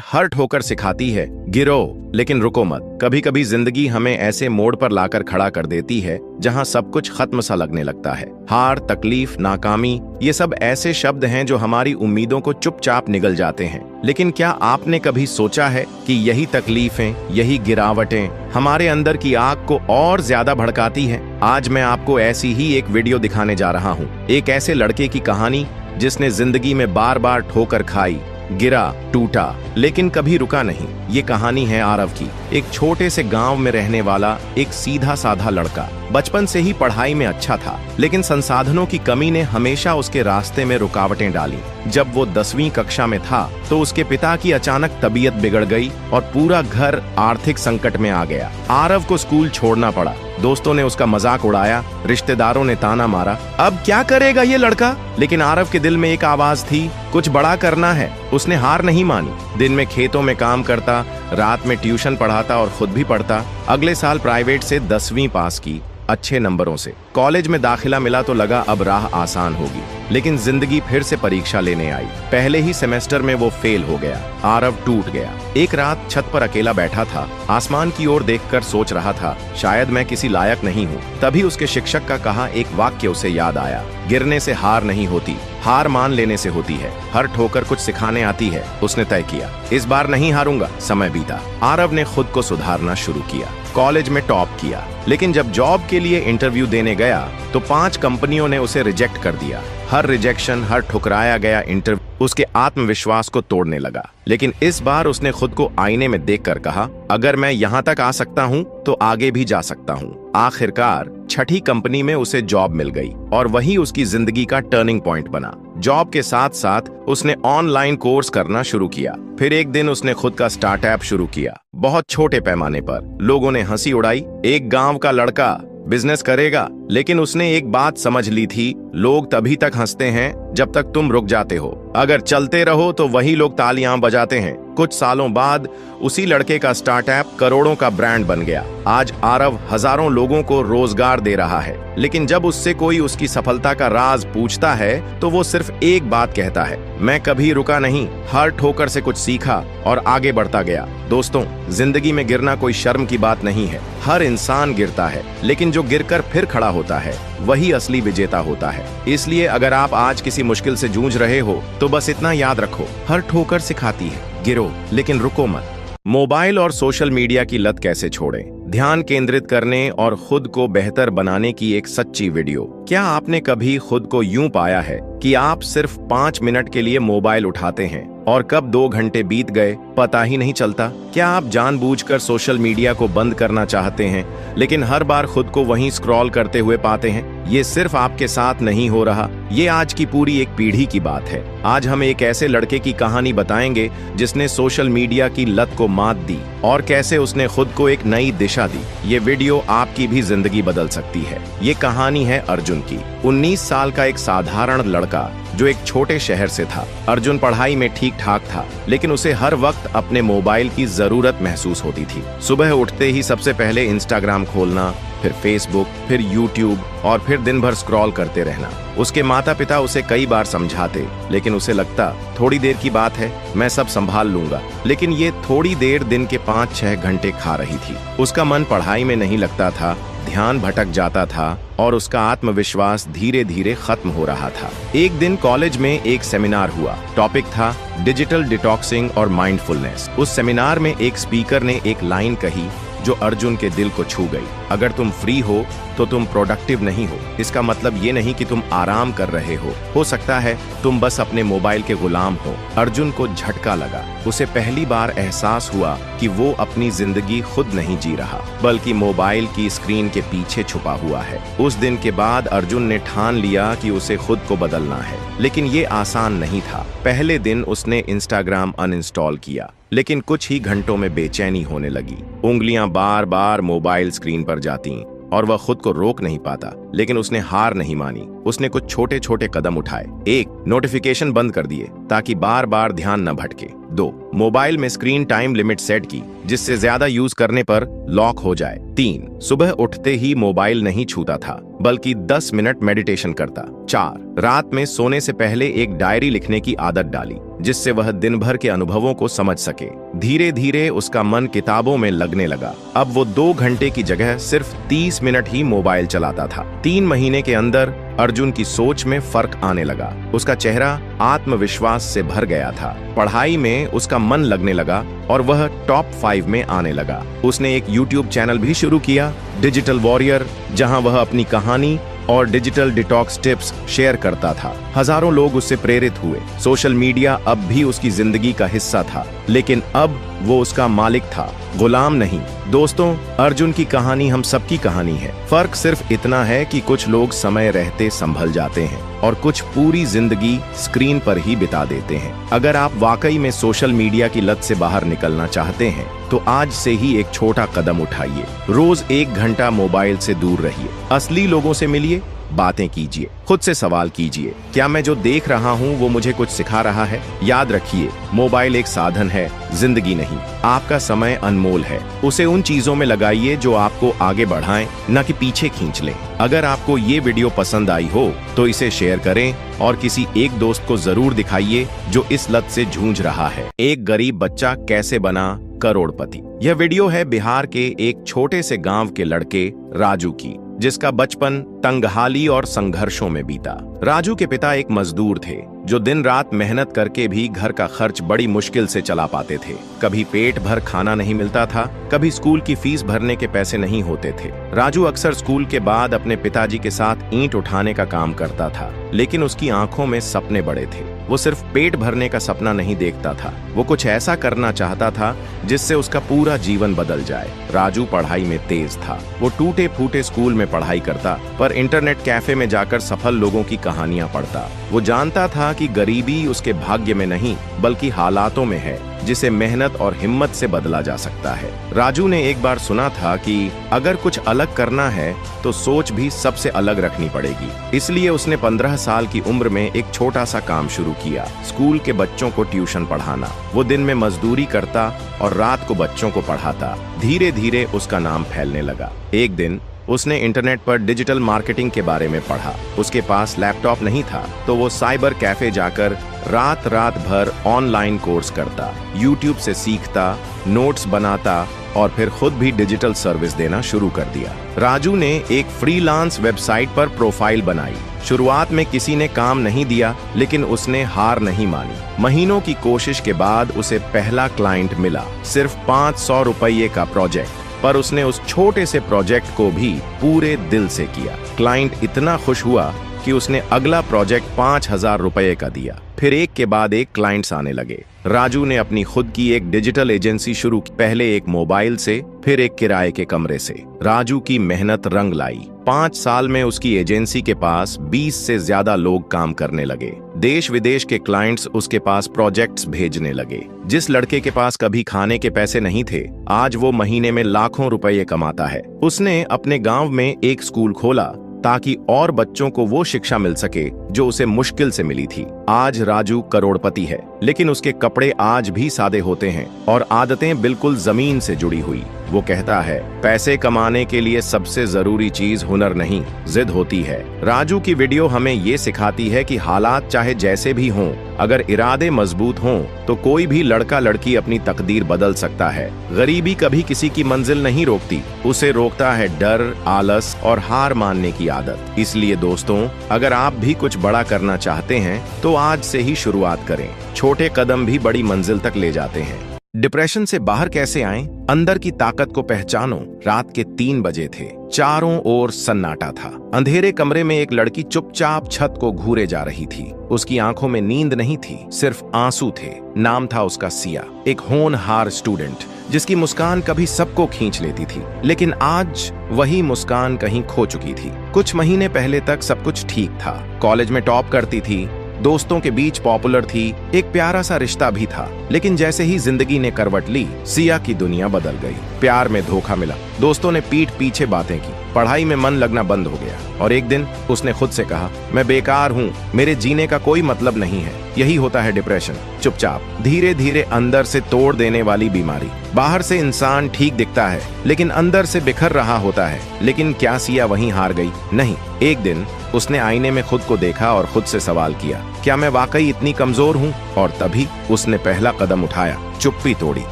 हर ठोकर सिखाती है गिरो, लेकिन रुको मत। कभी कभी जिंदगी हमें ऐसे मोड़ पर लाकर खड़ा कर देती है जहां सब कुछ खत्म सा लगने लगता है। हार, तकलीफ, नाकामी, ये सब ऐसे शब्द हैं जो हमारी उम्मीदों को चुपचाप निगल जाते हैं। लेकिन क्या आपने कभी सोचा है कि यही तकलीफें, यही गिरावटें हमारे अंदर की आग को और ज्यादा भड़काती हैं? आज मैं आपको ऐसी ही एक वीडियो दिखाने जा रहा हूँ। एक ऐसे लड़के की कहानी जिसने जिंदगी में बार बार ठोकर खाई, गिरा, टूटा, लेकिन कभी रुका नहीं। ये कहानी है आरव की, एक छोटे से गांव में रहने वाला एक सीधा साधा लड़का। बचपन से ही पढ़ाई में अच्छा था, लेकिन संसाधनों की कमी ने हमेशा उसके रास्ते में रुकावटें डाली। जब वो 10वीं कक्षा में था तो उसके पिता की अचानक तबीयत बिगड़ गई और पूरा घर आर्थिक संकट में आ गया। आरव को स्कूल छोड़ना पड़ा। दोस्तों ने उसका मजाक उड़ाया, रिश्तेदारों ने ताना मारा, अब क्या करेगा ये लड़का? लेकिन आरव के दिल में एक आवाज थी, कुछ बड़ा करना है। उसने हार नहीं मानी। दिन में खेतों में काम करता, रात में ट्यूशन पढ़ाता और खुद भी पढ़ता। अगले साल प्राइवेट से 10वीं पास की, अच्छे नंबरों से। कॉलेज में दाखिला मिला तो लगा अब राह आसान होगी, लेकिन जिंदगी फिर से परीक्षा लेने आई। पहले ही सेमेस्टर में वो फेल हो गया। आरव टूट गया। एक रात छत पर अकेला बैठा था, आसमान की ओर देखकर सोच रहा था, शायद मैं किसी लायक नहीं हूँ। तभी उसके शिक्षक का कहा एक वाक्य उसे याद आया, गिरने से हार नहीं होती, हार मान लेने से होती है। हर ठोकर कुछ सिखाने आती है। उसने तय किया, इस बार नहीं हारूंगा। समय बीता। आरव ने खुद को सुधारना शुरू किया, कॉलेज में टॉप किया, लेकिन जब जॉब के लिए इंटरव्यू देने गया तो 5 कंपनियों ने उसे रिजेक्ट कर दिया। हर रिजेक्शन, हर ठुकराया गया इंटरव्यू उसके आत्मविश्वास को तोड़ने लगा। लेकिन इस बार उसने खुद को आईने में देखकर कहा, अगर मैं यहाँ तक आ सकता हूँ तो आगे भी जा सकता हूँ। आखिरकार 6ठी कंपनी में उसे जॉब मिल गई और वही उसकी जिंदगी का टर्निंग पॉइंट बना। जॉब के साथ साथ उसने ऑनलाइन कोर्स करना शुरू किया। फिर एक दिन उसने खुद का स्टार्टअप शुरू किया, बहुत छोटे पैमाने पर। लोगों ने हंसी उड़ाई, एक गांव का लड़का बिजनेस करेगा। लेकिन उसने एक बात समझ ली थी, लोग तभी तक हंसते हैं जब तक तुम रुक जाते हो। अगर चलते रहो तो वही लोग तालियां बजाते हैं। कुछ सालों बाद उसी लड़के का स्टार्टअप करोड़ों का ब्रांड बन गया। आज आरव हजारों लोगों को रोजगार दे रहा है। लेकिन जब उससे कोई उसकी सफलता का राज पूछता है तो वो सिर्फ एक बात कहता है, मैं कभी रुका नहीं, हर ठोकर से कुछ सीखा और आगे बढ़ता गया। दोस्तों, जिंदगी में गिरना कोई शर्म की बात नहीं है। हर इंसान गिरता है, लेकिन जो गिरकर फिर खड़ा होता है वही असली विजेता होता है। इसलिए अगर आप आज किसी मुश्किल से जूझ रहे हो तो बस इतना याद रखो, हर ठोकर सिखाती है, गिरो लेकिन रुको मत। मोबाइल और सोशल मीडिया की लत कैसे छोड़ें? ध्यान केंद्रित करने और खुद को बेहतर बनाने की एक सच्ची वीडियो। क्या आपने कभी खुद को यूं पाया है कि आप सिर्फ 5 मिनट के लिए मोबाइल उठाते हैं और कब 2 घंटे बीत गए पता ही नहीं चलता? क्या आप जानबूझकर सोशल मीडिया को बंद करना चाहते हैं, लेकिन हर बार खुद को वहीं स्क्रॉल करते हुए पाते हैं? ये सिर्फ आपके साथ नहीं हो रहा, ये आज की पूरी एक पीढ़ी की बात है। आज हम एक ऐसे लड़के की कहानी बताएंगे जिसने सोशल मीडिया की लत को मात दी और कैसे उसने खुद को एक नई दिशा दी। ये वीडियो आपकी भी जिंदगी बदल सकती है। ये कहानी है अर्जुन की। 19 साल का एक साधारण लड़का जो एक छोटे शहर से था। अर्जुन पढ़ाई में ठीक ठाक था, लेकिन उसे हर वक्त अपने मोबाइल की जरूरत महसूस होती थी। सुबह उठते ही सबसे पहले इंस्टाग्राम खोलना, फिर फेसबुक, फिर यूट्यूब और फिर दिन भर स्क्रॉल करते रहना। उसके माता पिता उसे कई बार समझाते, लेकिन उसे लगता थोड़ी देर की बात है, मैं सब संभाल लूंगा। लेकिन ये थोड़ी देर दिन के 5-6 घंटे खा रही थी। उसका मन पढ़ाई में नहीं लगता था, ध्यान भटक जाता था और उसका आत्मविश्वास धीरे धीरे खत्म हो रहा था। एक दिन कॉलेज में एक सेमिनार हुआ। टॉपिक था डिजिटल डिटॉक्सिंग और माइंडफुलनेस। उस सेमिनार में एक स्पीकर ने एक लाइन कही जो अर्जुन के दिल को छू गई, अगर तुम फ्री हो तो तुम प्रोडक्टिव नहीं हो। इसका मतलब ये नहीं कि तुम आराम कर रहे हो सकता है तुम बस अपने मोबाइल के गुलाम हो। अर्जुन को झटका लगा। उसे पहली बार एहसास हुआ कि वो अपनी जिंदगी खुद नहीं जी रहा, बल्कि मोबाइल की स्क्रीन के पीछे छुपा हुआ है। उस दिन के बाद अर्जुन ने ठान लिया कि उसे खुद को बदलना है। लेकिन ये आसान नहीं था। पहले दिन उसने इंस्टाग्राम अनइंस्टॉल किया, लेकिन कुछ ही घंटों में बेचैनी होने लगी। उंगलियां बार बार मोबाइल स्क्रीन पर जाती और वह खुद को रोक नहीं पाता। लेकिन उसने हार नहीं मानी। उसने कुछ छोटे छोटे कदम उठाए। 1, नोटिफिकेशन बंद कर दिए ताकि बार बार ध्यान न भटके। 2. मोबाइल में स्क्रीन टाइम लिमिट सेट की, जिससे ज्यादा यूज करने पर लॉक हो जाए। 3. सुबह उठते ही मोबाइल नहीं छूता था, बल्कि 10 मिनट मेडिटेशन करता। 4. रात में सोने से पहले एक डायरी लिखने की आदत डाली, जिससे वह दिन भर के अनुभवों को समझ सके। धीरे धीरे उसका मन किताबों में लगने लगा। अब वो 2 घंटे की जगह सिर्फ 30 मिनट ही मोबाइल चलाता था। 3 महीने के अंदर अर्जुन की सोच में फर्क आने लगा। उसका चेहरा आत्मविश्वास से भर गया था। पढ़ाई में उसका मन लगने लगा और वह टॉप 5 में आने लगा। उसने एक YouTube चैनल भी शुरू किया, डिजिटल वॉरियर, जहां वह अपनी कहानी और डिजिटल डिटॉक्स टिप्स शेयर करता था। हजारों लोग उससे प्रेरित हुए। सोशल मीडिया अब भी उसकी जिंदगी का हिस्सा था, लेकिन अब वो उसका मालिक था, गुलाम नहीं। दोस्तों, अर्जुन की कहानी हम सबकी कहानी है। फर्क सिर्फ इतना है कि कुछ लोग समय रहते संभल जाते हैं और कुछ पूरी जिंदगी स्क्रीन पर ही बिता देते हैं। अगर आप वाकई में सोशल मीडिया की लत से बाहर निकलना चाहते हैं, तो आज से ही एक छोटा कदम उठाइए। रोज 1 घंटा मोबाइल से दूर रहिए। असली लोगों से मिलिए, बातें कीजिए, खुद से सवाल कीजिए, क्या मैं जो देख रहा हूँ वो मुझे कुछ सिखा रहा है? याद रखिए, मोबाइल एक साधन है, जिंदगी नहीं। आपका समय अनमोल है, उसे उन चीजों में लगाइए जो आपको आगे बढ़ाएं, न कि पीछे खींच लें। अगर आपको ये वीडियो पसंद आई हो तो इसे शेयर करें और किसी एक दोस्त को जरूर दिखाइए जो इस लत से जूझ रहा है। एक गरीब बच्चा कैसे बना करोड़पति। यह वीडियो है बिहार के एक छोटे से गांव के लड़के राजू की, जिसका बचपन तंगहाली और संघर्षों में बीता। राजू के पिता एक मजदूर थे जो दिन रात मेहनत करके भी घर का खर्च बड़ी मुश्किल से चला पाते थे। कभी पेट भर खाना नहीं मिलता था, कभी स्कूल की फीस भरने के पैसे नहीं होते थे। राजू अक्सर स्कूल के बाद अपने पिताजी के साथ ईंट उठाने का काम करता था, लेकिन उसकी आंखों में सपने बड़े थे। वो सिर्फ पेट भरने का सपना नहीं देखता था, वो कुछ ऐसा करना चाहता था जिससे उसका पूरा जीवन बदल जाए। राजू पढ़ाई में तेज था। वो टूटे फूटे स्कूल में पढ़ाई करता, पर इंटरनेट कैफे में जाकर सफल लोगों की कहानियां पढ़ता। वो जानता था कि गरीबी उसके भाग्य में नहीं, बल्कि हालातों में है, जिसे मेहनत और हिम्मत से बदला जा सकता है। राजू ने एक बार सुना था कि अगर कुछ अलग करना है तो सोच भी सबसे अलग रखनी पड़ेगी। इसलिए उसने 15 साल की उम्र में एक छोटा सा काम शुरू किया, स्कूल के बच्चों को ट्यूशन पढ़ाना। वो दिन में मजदूरी करता और रात को बच्चों को पढ़ाता। धीरे धीरे उसका नाम फैलने लगा। एक दिन उसने इंटरनेट पर डिजिटल मार्केटिंग के बारे में पढ़ा। उसके पास लैपटॉप नहीं था, तो वो साइबर कैफे जाकर रात रात भर ऑनलाइन कोर्स करता, यूट्यूब से सीखता, नोट्स बनाता और फिर खुद भी डिजिटल सर्विस देना शुरू कर दिया। राजू ने एक फ्रीलांस वेबसाइट पर प्रोफाइल बनाई। शुरुआत में किसी ने काम नहीं दिया, लेकिन उसने हार नहीं मानी। महीनों की कोशिश के बाद उसे पहला क्लाइंट मिला, सिर्फ 500 रुपये का प्रोजेक्ट। पर उसने उस छोटे से प्रोजेक्ट को भी पूरे दिल से किया। क्लाइंट इतना खुश हुआ कि उसने अगला प्रोजेक्ट 5,000 रुपये का दिया। फिर एक के बाद एक क्लाइंट्स आने लगे। राजू ने अपनी खुद की एक डिजिटल एजेंसी शुरू की, पहले एक मोबाइल से, फिर एक किराए के कमरे से। राजू की मेहनत रंग लाई। 5 साल में उसकी एजेंसी के पास 20 से ज्यादा लोग काम करने लगे। देश विदेश के क्लाइंट्स उसके पास प्रोजेक्ट्स भेजने लगे। जिस लड़के के पास कभी खाने के पैसे नहीं थे, आज वो महीने में लाखों रुपए कमाता है। उसने अपने गांव में एक स्कूल खोला ताकि और बच्चों को वो शिक्षा मिल सके जो उसे मुश्किल से मिली थी। आज राजू करोड़पति है, लेकिन उसके कपड़े आज भी सादे होते हैं और आदतें बिल्कुल जमीन से जुड़ी हुई। वो कहता है, पैसे कमाने के लिए सबसे जरूरी चीज हुनर नहीं, जिद होती है। राजू की वीडियो हमें ये सिखाती है कि हालात चाहे जैसे भी हों, अगर इरादे मजबूत हों तो कोई भी लड़का लड़की अपनी तकदीर बदल सकता है। गरीबी कभी किसी की मंजिल नहीं रोकती, उसे रोकता है डर, आलस और हार मानने की आदत। इसलिए दोस्तों, अगर आप भी कुछ बड़ा करना चाहते हैं तो आज से ही शुरुआत करें। छोटे कदम भी बड़ी मंजिल तक ले जाते हैं। डिप्रेशन से बाहर कैसे आएं? अंदर की ताकत को पहचानो। रात के 3 बजे थे। चारों ओर सन्नाटा था। अंधेरे कमरे में एक लड़की चुपचाप छत को घूरे जा रही थी। उसकी आंखों में नींद नहीं थी, सिर्फ आंसू थे। नाम था उसका सिया, एक होनहार स्टूडेंट जिसकी मुस्कान कभी सबको खींच लेती थी, लेकिन आज वही मुस्कान कहीं खो चुकी थी। कुछ महीने पहले तक सब कुछ ठीक था। कॉलेज में टॉप करती थी, दोस्तों के बीच पॉपुलर थी, एक प्यारा सा रिश्ता भी था। लेकिन जैसे ही जिंदगी ने करवट ली, सिया की दुनिया बदल गई। प्यार में धोखा मिला, दोस्तों ने पीठ पीछे बातें की, पढ़ाई में मन लगना बंद हो गया और एक दिन उसने खुद से कहा, मैं बेकार हूँ, मेरे जीने का कोई मतलब नहीं है। यही होता है डिप्रेशन, चुपचाप धीरे धीरे अंदर से तोड़ देने वाली बीमारी। बाहर से इंसान ठीक दिखता है लेकिन अंदर से बिखर रहा होता है। लेकिन क्या सिया वहीं हार गई? नहीं। एक दिन उसने आईने में खुद को देखा और खुद से सवाल किया, क्या मैं वाकई इतनी कमजोर हूँ? और तभी उसने पहला कदम उठाया, चुप्पी तोड़ी,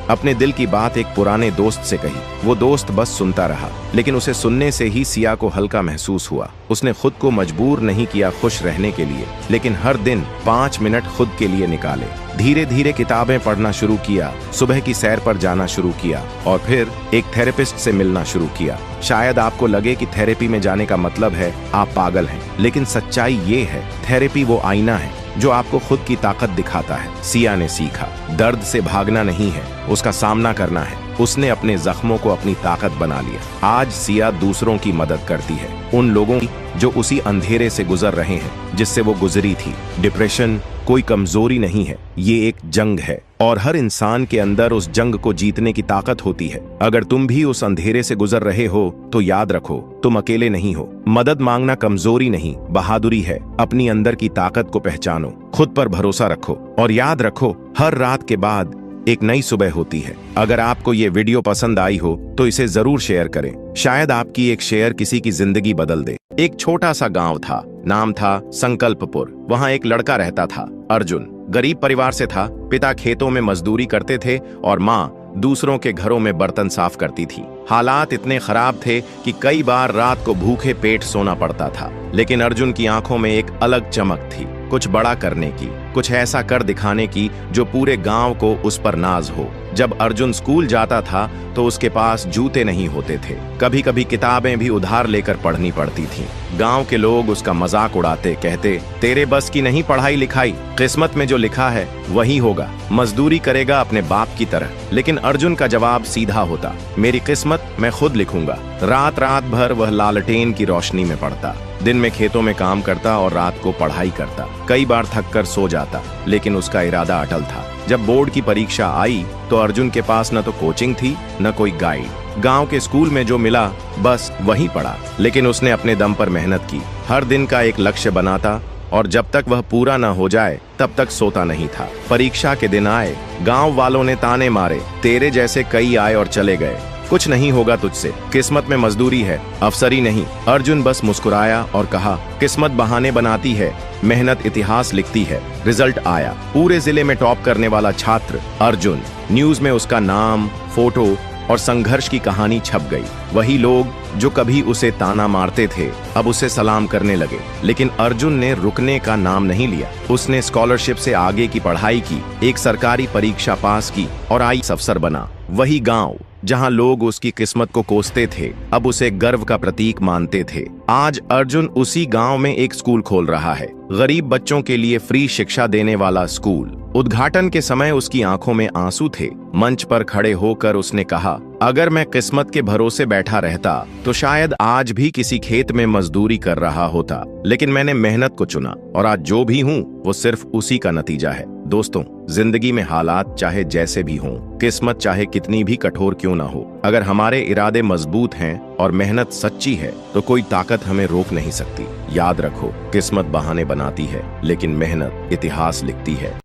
अपने दिल की बात एक पुराने दोस्त से कही। वो दोस्त बस सुनता रहा, लेकिन उसे सुनने से ही सिया को हल्का महसूस हुआ। उसने खुद को मजबूर नहीं किया खुश रहने के लिए, लेकिन हर दिन 5 मिनट खुद के लिए निकाले। धीरे धीरे किताबें पढ़ना शुरू किया, सुबह की सैर पर जाना शुरू किया और फिर एक थेरेपिस्ट से मिलना शुरू किया। शायद आपको लगे कि थेरेपी में जाने का मतलब है आप पागल हैं, लेकिन सच्चाई ये है, थेरेपी वो आईना है जो आपको खुद की ताकत दिखाता है। सिया ने सीखा, दर्द से भागना नहीं है, उसका सामना करना है। उसने अपने जख्मों को अपनी ताकत बना लिया। आज सिया दूसरों की मदद करती है, उन लोगों की जो उसी अंधेरे से गुजर रहे हैं जिससे वो गुजरी थी। डिप्रेशन कोई कमजोरी नहीं है, ये एक जंग है और हर इंसान के अंदर उस जंग को जीतने की ताकत होती है। अगर तुम भी उस अंधेरे से गुजर रहे हो तो याद रखो, तुम अकेले नहीं हो। मदद मांगना कमजोरी नहीं, बहादुरी है। अपनी अंदर की ताकत को पहचानो, खुद पर भरोसा रखो और याद रखो, हर रात के बाद एक नई सुबह होती है। अगर आपको ये वीडियो पसंद आई हो तो इसे जरूर शेयर करें, शायद आपकी एक शेयर किसी की जिंदगी बदल दे। एक छोटा सा गांव था, नाम था संकल्पपुर। वहां एक लड़का रहता था, अर्जुन। गरीब परिवार से था, पिता खेतों में मजदूरी करते थे और माँ दूसरों के घरों में बर्तन साफ करती थी। हालात इतने खराब थे कि कई बार रात को भूखे पेट सोना पड़ता था। लेकिन अर्जुन की आंखों में एक अलग चमक थी, कुछ बड़ा करने की, कुछ ऐसा कर दिखाने की जो पूरे गांव को उस पर नाज हो। जब अर्जुन स्कूल जाता था तो उसके पास जूते नहीं होते थे, कभी कभी किताबें भी उधार लेकर पढ़नी पड़ती थीं। गांव के लोग उसका मजाक उड़ाते, कहते, तेरे बस की नहीं पढ़ाई लिखाई, किस्मत में जो लिखा है वही होगा, मजदूरी करेगा अपने बाप की तरह। लेकिन अर्जुन का जवाब सीधा होता, मेरी किस्मत मैं खुद लिखूंगा। रात रात भर वह लालटेन की रोशनी में पढ़ता, दिन में खेतों में काम करता और रात को पढ़ाई करता। कई बार थक कर सो जाता, लेकिन उसका इरादा अटल था। जब बोर्ड की परीक्षा आई तो अर्जुन के पास न तो कोचिंग थी न कोई गाइड। गांव के स्कूल में जो मिला बस वही पढ़ा, लेकिन उसने अपने दम पर मेहनत की। हर दिन का एक लक्ष्य बनाता और जब तक वह पूरा न हो जाए तब तक सोता नहीं था। परीक्षा के दिन आए, गांव वालों ने ताने मारे, तेरे जैसे कई आए और चले गए, कुछ नहीं होगा तुझसे, किस्मत में मजदूरी है, अफसरी नहीं। अर्जुन बस मुस्कुराया और कहा, किस्मत बहाने बनाती है, मेहनत इतिहास लिखती है। रिजल्ट आया, पूरे जिले में टॉप करने वाला छात्र अर्जुन। न्यूज में उसका नाम, फोटो और संघर्ष की कहानी छप गई। वही लोग जो कभी उसे ताना मारते थे अब उसे सलाम करने लगे। लेकिन अर्जुन ने रुकने का नाम नहीं लिया। उसने स्कॉलरशिप से आगे की पढ़ाई की, एक सरकारी परीक्षा पास की और आईएएस अफसर बना। वही गांव जहां लोग उसकी किस्मत को कोसते थे अब उसे गर्व का प्रतीक मानते थे। आज अर्जुन उसी गांव में एक स्कूल खोल रहा है, गरीब बच्चों के लिए फ्री शिक्षा देने वाला स्कूल। उद्घाटन के समय उसकी आंखों में आंसू थे। मंच पर खड़े होकर उसने कहा, अगर मैं किस्मत के भरोसे बैठा रहता तो शायद आज भी किसी खेत में मजदूरी कर रहा होता, लेकिन मैंने मेहनत को चुना और आज जो भी हूँ वो सिर्फ उसी का नतीजा है। दोस्तों, जिंदगी में हालात चाहे जैसे भी हों, किस्मत चाहे कितनी भी कठोर क्यों ना हो, अगर हमारे इरादे मजबूत हैं और मेहनत सच्ची है तो कोई ताकत हमें रोक नहीं सकती। याद रखो, किस्मत बहाने बनाती है लेकिन मेहनत इतिहास लिखती है।